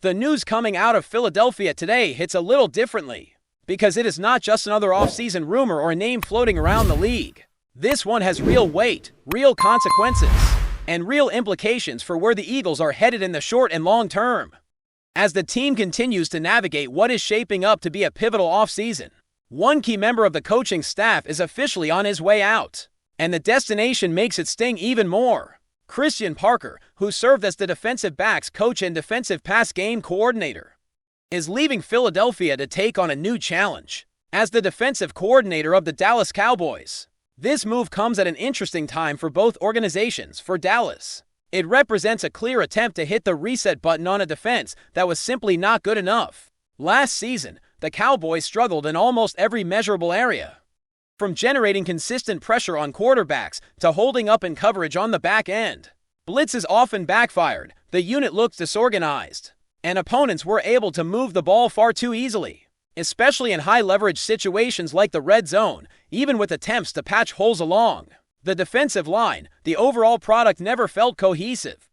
The news coming out of Philadelphia today hits a little differently, because it is not just another offseason rumor or a name floating around the league. This one has real weight, real consequences, and real implications for where the Eagles are headed in the short and long term. As the team continues to navigate what is shaping up to be a pivotal offseason, one key member of the coaching staff is officially on his way out, and the destination makes it sting even more. Christian Parker, who served as the defensive backs coach and defensive pass game coordinator, is leaving Philadelphia to take on a new challenge as the defensive coordinator of the Dallas Cowboys. This move comes at an interesting time for both organizations. For Dallas, it represents a clear attempt to hit the reset button on a defense that was simply not good enough. Last season, the Cowboys struggled in almost every measurable area, from generating consistent pressure on quarterbacks to holding up in coverage on the back end. Blitzes often backfired, the unit looked disorganized, and opponents were able to move the ball far too easily, especially in high-leverage situations like the red zone. Even with attempts to patch holes along the defensive line, the overall product never felt cohesive,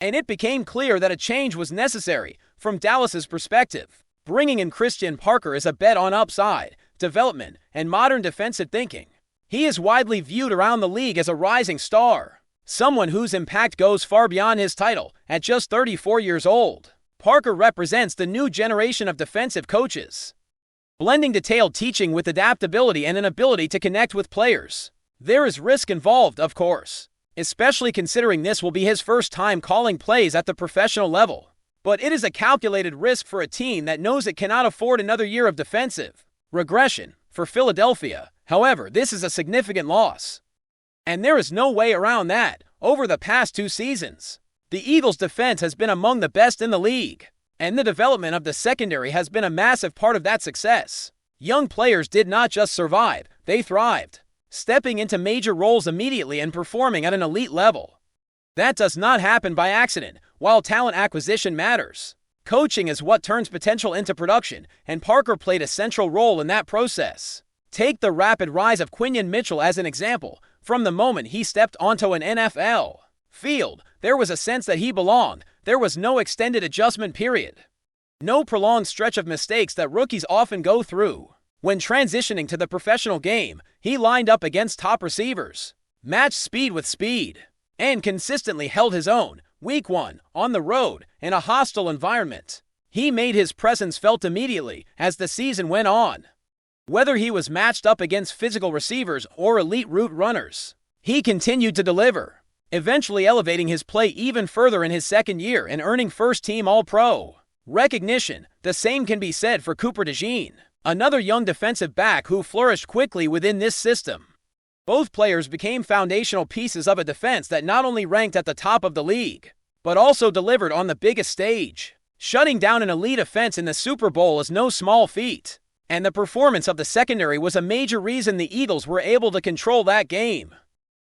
and it became clear that a change was necessary. From Dallas's perspective, bringing in Christian Parker is a bet on upside, development, and modern defensive thinking. He is widely viewed around the league as a rising star, someone whose impact goes far beyond his title. At just 34 years old, Parker represents the new generation of defensive coaches, blending detailed teaching with adaptability and an ability to connect with players. There is risk involved, of course, especially considering this will be his first time calling plays at the professional level. But it is a calculated risk for a team that knows it cannot afford another year of defensive regression. For Philadelphia, however, this is a significant loss, and there is no way around that. Over the past 2 seasons, the Eagles' defense has been among the best in the league, and the development of the secondary has been a massive part of that success. Young players did not just survive, they thrived, stepping into major roles immediately and performing at an elite level. That does not happen by accident. While talent acquisition matters, coaching is what turns potential into production, and Parker played a central role in that process. Take the rapid rise of Quinyon Mitchell as an example. From the moment he stepped onto an NFL field, there was a sense that he belonged. There was no extended adjustment period, no prolonged stretch of mistakes that rookies often go through. When transitioning to the professional game, he lined up against top receivers, matched speed with speed, and consistently held his own. Week 1, on the road, in a hostile environment, he made his presence felt immediately as the season went on. Whether he was matched up against physical receivers or elite route runners, he continued to deliver, eventually elevating his play even further in his second year and earning first-team All-Pro recognition. The same can be said for Cooper DeJean, another young defensive back who flourished quickly within this system. Both players became foundational pieces of a defense that not only ranked at the top of the league, but also delivered on the biggest stage. Shutting down an elite offense in the Super Bowl is no small feat, and the performance of the secondary was a major reason the Eagles were able to control that game.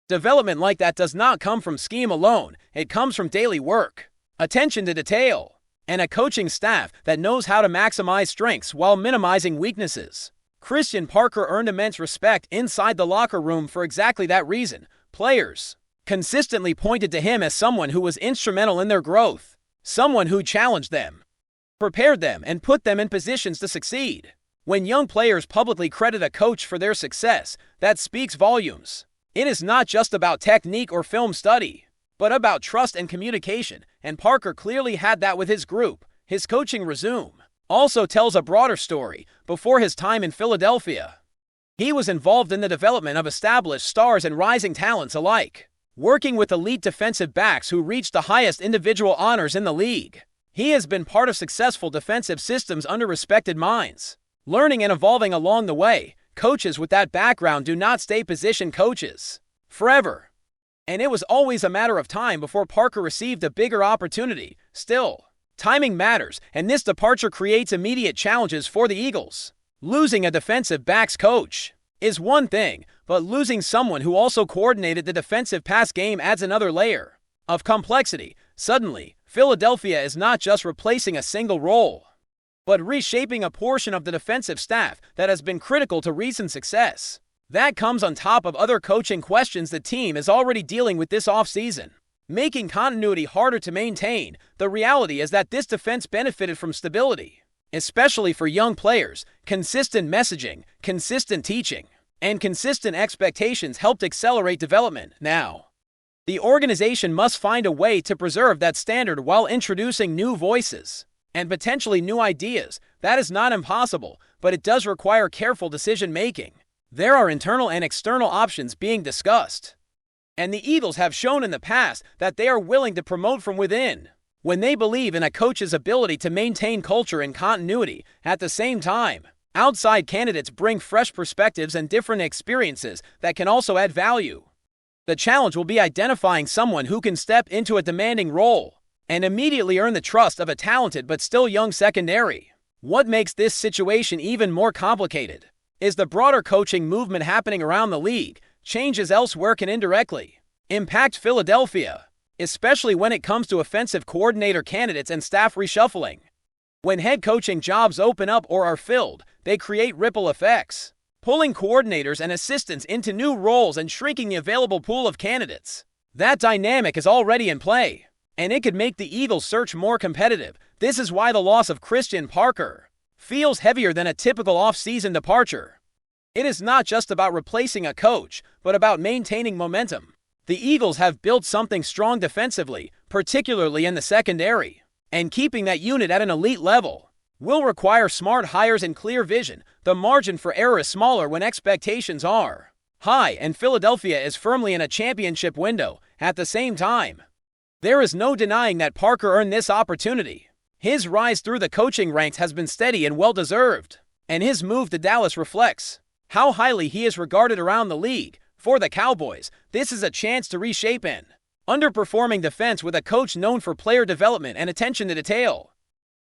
Development like that does not come from scheme alone, it comes from daily work, attention to detail, and a coaching staff that knows how to maximize strengths while minimizing weaknesses. Christian Parker earned immense respect inside the locker room for exactly that reason. Players consistently pointed to him as someone who was instrumental in their growth, someone who challenged them, prepared them, and put them in positions to succeed. When young players publicly credit a coach for their success, that speaks volumes. It is not just about technique or film study, but about trust and communication, and Parker clearly had that with his group. His coaching resume also tells a broader story. Before his time in Philadelphia, he was involved in the development of established stars and rising talents alike, working with elite defensive backs who reached the highest individual honors in the league. He has been part of successful defensive systems under respected minds, learning and evolving along the way. Coaches with that background do not stay position coaches forever, and it was always a matter of time before Parker received a bigger opportunity. Still, timing matters, and this departure creates immediate challenges for the Eagles. Losing a defensive backs coach is one thing, but losing someone who also coordinated the defensive pass game adds another layer of complexity. Suddenly, Philadelphia is not just replacing a single role, but reshaping a portion of the defensive staff that has been critical to recent success. That comes on top of other coaching questions the team is already dealing with this offseason. making continuity harder to maintain. The reality is that this defense benefited from stability, especially for young players. Consistent messaging, consistent teaching, and consistent expectations helped accelerate development. Now, the organization must find a way to preserve that standard while introducing new voices and potentially new ideas. That is not impossible, but it does require careful decision-making. There are internal and external options being discussed, and the Eagles have shown in the past that they are willing to promote from within when they believe in a coach's ability to maintain culture and continuity. At the same time, outside candidates bring fresh perspectives and different experiences that can also add value. The challenge will be identifying someone who can step into a demanding role and immediately earn the trust of a talented but still young secondary. What makes this situation even more complicated is the broader coaching movement happening around the league. Changes elsewhere can indirectly impact Philadelphia, especially when it comes to offensive coordinator candidates and staff reshuffling. When head coaching jobs open up or are filled, they create ripple effects, pulling coordinators and assistants into new roles and shrinking the available pool of candidates. That dynamic is already in play, and it could make the Eagles' search more competitive. This is why the loss of Christian Parker feels heavier than a typical offseason departure. It is not just about replacing a coach, but about maintaining momentum. The Eagles have built something strong defensively, particularly in the secondary, and keeping that unit at an elite level will require smart hires and clear vision. The margin for error is smaller when expectations are high, and Philadelphia is firmly in a championship window. At the same time, there is no denying that Parker earned this opportunity. His rise through the coaching ranks has been steady and well-deserved, and his move to Dallas reflects how highly he is regarded around the league. For the Cowboys, this is a chance to reshape an underperforming defense with a coach known for player development and attention to detail.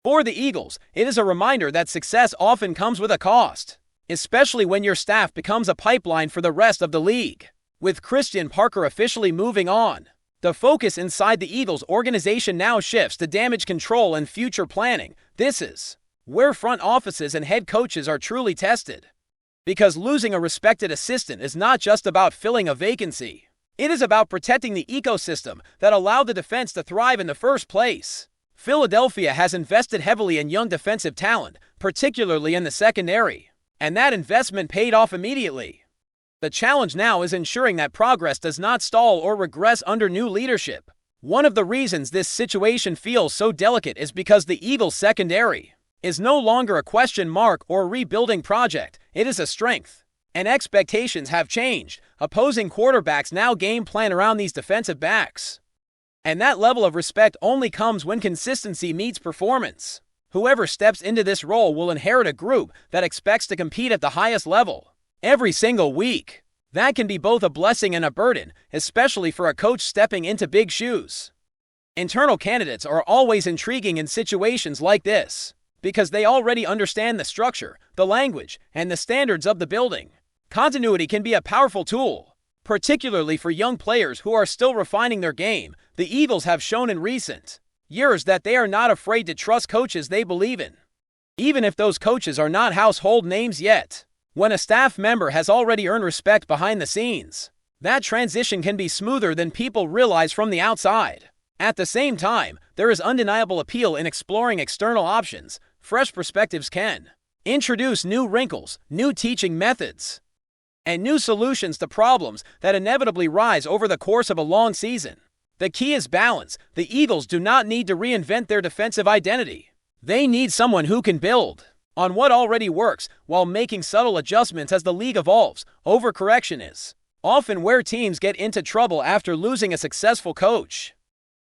For the Eagles, it is a reminder that success often comes with a cost, especially when your staff becomes a pipeline for the rest of the league. With Christian Parker officially moving on, the focus inside the Eagles organization now shifts to damage control and future planning. This is where front offices and head coaches are truly tested, because losing a respected assistant is not just about filling a vacancy. It is about protecting the ecosystem that allowed the defense to thrive in the first place. Philadelphia has invested heavily in young defensive talent, particularly in the secondary, and that investment paid off immediately. The challenge now is ensuring that progress does not stall or regress under new leadership. One of the reasons this situation feels so delicate is because the Eagles' secondary is no longer a question mark or a rebuilding project. It is a strength, and expectations have changed. Opposing quarterbacks now game plan around these defensive backs, and that level of respect only comes when consistency meets performance. Whoever steps into this role will inherit a group that expects to compete at the highest level every single week. That can be both a blessing and a burden, especially for a coach stepping into big shoes. Internal candidates are always intriguing in situations like this, because they already understand the structure, the language, and the standards of the building. Continuity can be a powerful tool, particularly for young players who are still refining their game. The Eagles have shown in recent years that they are not afraid to trust coaches they believe in, even if those coaches are not household names yet. When a staff member has already earned respect behind the scenes, that transition can be smoother than people realize from the outside. At the same time, there is undeniable appeal in exploring external options. Fresh perspectives can introduce new wrinkles, new teaching methods, and new solutions to problems that inevitably rise over the course of a long season. The key is balance. The Eagles do not need to reinvent their defensive identity. They need someone who can build on what already works while making subtle adjustments as the league evolves. Overcorrection is often where teams get into trouble after losing a successful coach.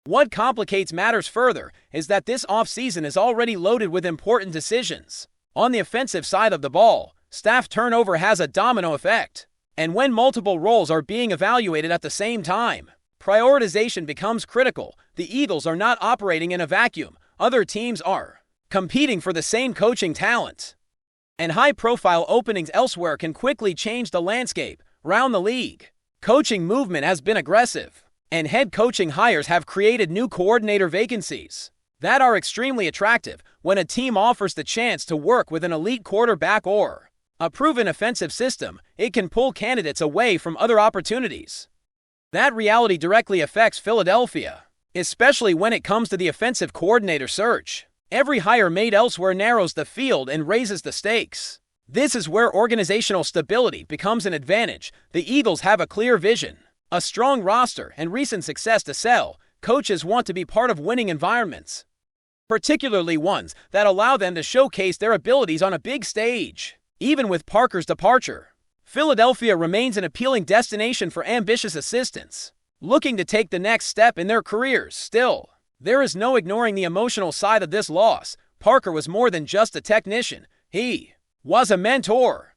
What complicates matters further is that this offseason is already loaded with important decisions. On the offensive side of the ball, staff turnover has a domino effect, and when multiple roles are being evaluated at the same time, prioritization becomes critical. The Eagles are not operating in a vacuum. Other teams are competing for the same coaching talent, and high-profile openings elsewhere can quickly change the landscape. Around the league, coaching movement has been aggressive, and head coaching hires have created new coordinator vacancies that are extremely attractive. When a team offers the chance to work with an elite quarterback or a proven offensive system, it can pull candidates away from other opportunities. That reality directly affects Philadelphia, especially when it comes to the offensive coordinator search. Every hire made elsewhere narrows the field and raises the stakes. This is where organizational stability becomes an advantage. The Eagles have a clear vision, a strong roster, and recent success to sell. Coaches want to be part of winning environments, particularly ones that allow them to showcase their abilities on a big stage. Even with Parker's departure, Philadelphia remains an appealing destination for ambitious assistants looking to take the next step in their careers. Still, there is no ignoring the emotional side of this loss. Parker was more than just a technician. He was a mentor,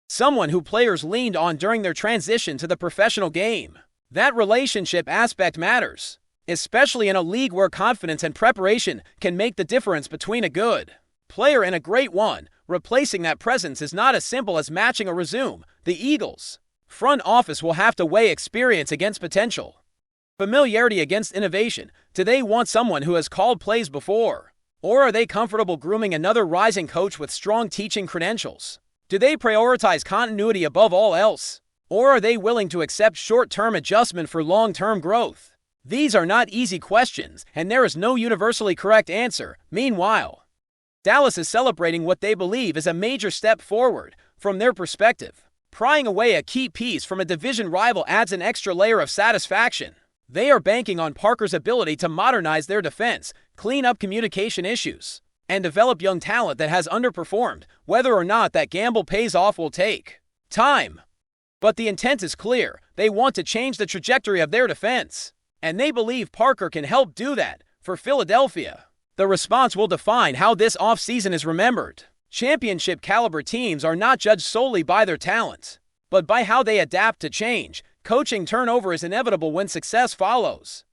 someone who players leaned on during their transition to the professional game. That relationship aspect matters, especially in a league where confidence and preparation can make the difference between a good player and a great one. Replacing that presence is not as simple as matching a resume. The Eagles' front office will have to weigh experience against potential, familiarity against innovation. Do they want someone who has called plays before? Or are they comfortable grooming another rising coach with strong teaching credentials? Do they prioritize continuity above all else? Or are they willing to accept short-term adjustment for long-term growth? These are not easy questions, and there is no universally correct answer. Meanwhile, Dallas is celebrating what they believe is a major step forward. From their perspective, prying away a key piece from a division rival adds an extra layer of satisfaction. They are banking on Parker's ability to modernize their defense, clean up communication issues, and develop young talent that has underperformed. Whether or not that gamble pays off will take time. But the intent is clear. They want to change the trajectory of their defense, and they believe Parker can help do that. For Philadelphia, the response will define how this offseason is remembered. Championship-caliber teams are not judged solely by their talent, but by how they adapt to change. Coaching turnover is inevitable when success follows,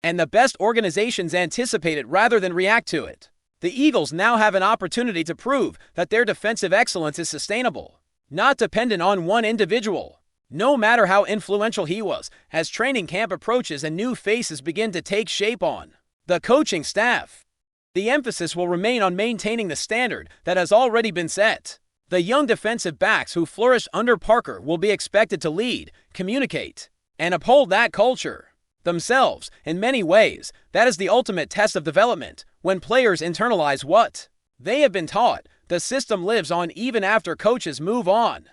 and the best organizations anticipate it rather than react to it. The Eagles now have an opportunity to prove that their defensive excellence is sustainable, not dependent on one individual, no matter how influential he was. As training camp approaches and new faces begin to take shape on the coaching staff, the emphasis will remain on maintaining the standard that has already been set. The young defensive backs who flourished under Parker will be expected to lead, communicate, and uphold that culture themselves. In many ways, that is the ultimate test of development. When players internalize what they have been taught, the system lives on even after coaches move on.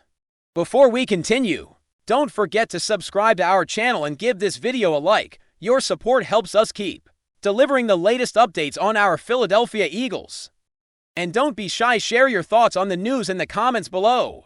Before we continue, don't forget to subscribe to our channel and give this video a like. Your support helps us keep delivering the latest updates on our Philadelphia Eagles. And don't be shy, share your thoughts on the news in the comments below.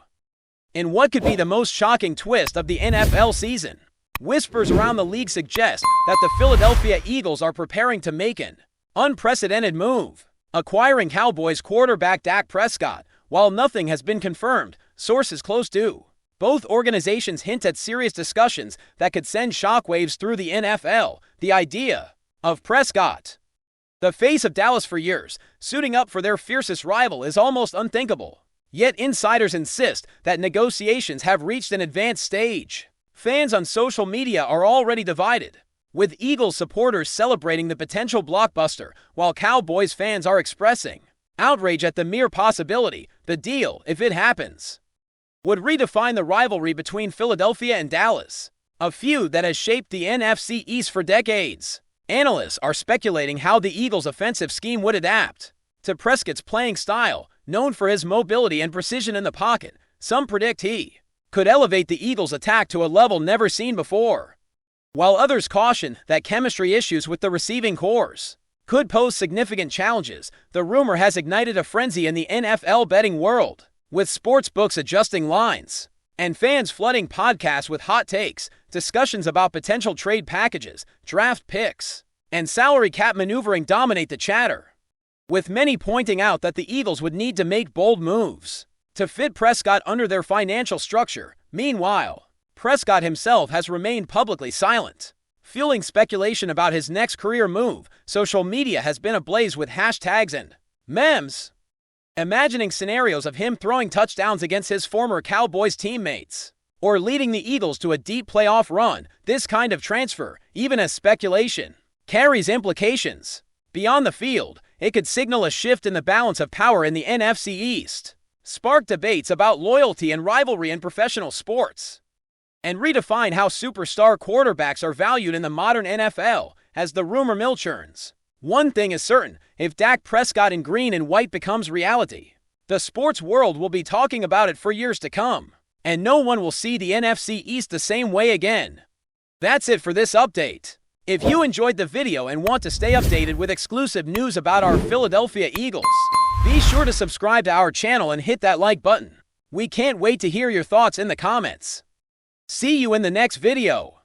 In what could be the most shocking twist of the NFL season, whispers around the league suggest that the Philadelphia Eagles are preparing to make an unprecedented move, acquiring Cowboys quarterback Dak Prescott. While nothing has been confirmed, sources close to both organizations hint at serious discussions that could send shockwaves through the NFL. The idea of Prescott, the face of Dallas for years, suiting up for their fiercest rival is almost unthinkable. Yet insiders insist that negotiations have reached an advanced stage. Fans on social media are already divided, with Eagles supporters celebrating the potential blockbuster, while Cowboys fans are expressing outrage at the mere possibility. The deal, if it happens, would redefine the rivalry between Philadelphia and Dallas, a feud that has shaped the NFC East for decades. Analysts are speculating how the Eagles' offensive scheme would adapt to Prescott's playing style, known for his mobility and precision in the pocket. Some predict he could elevate the Eagles' attack to a level never seen before, while others caution that chemistry issues with the receiving corps could pose significant challenges. The rumor has ignited a frenzy in the NFL betting world, with sportsbooks adjusting lines and fans flooding podcasts with hot takes. Discussions about potential trade packages, draft picks, and salary cap maneuvering dominate the chatter, with many pointing out that the Eagles would need to make bold moves to fit Prescott under their financial structure. Meanwhile, Prescott himself has remained publicly silent, fueling speculation about his next career move. Social media has been ablaze with hashtags and memes, imagining scenarios of him throwing touchdowns against his former Cowboys teammates, or leading the Eagles to a deep playoff run. This kind of transfer, even as speculation, carries implications beyond the field. It could signal a shift in the balance of power in the NFC East, spark debates about loyalty and rivalry in professional sports, and redefine how superstar quarterbacks are valued in the modern NFL as the rumor mill churns. One thing is certain, if Dak Prescott in green and white becomes reality, the sports world will be talking about it for years to come, and no one will see the NFC East the same way again. That's it for this update. If you enjoyed the video and want to stay updated with exclusive news about our Philadelphia Eagles, be sure to subscribe to our channel and hit that like button. We can't wait to hear your thoughts in the comments. See you in the next video.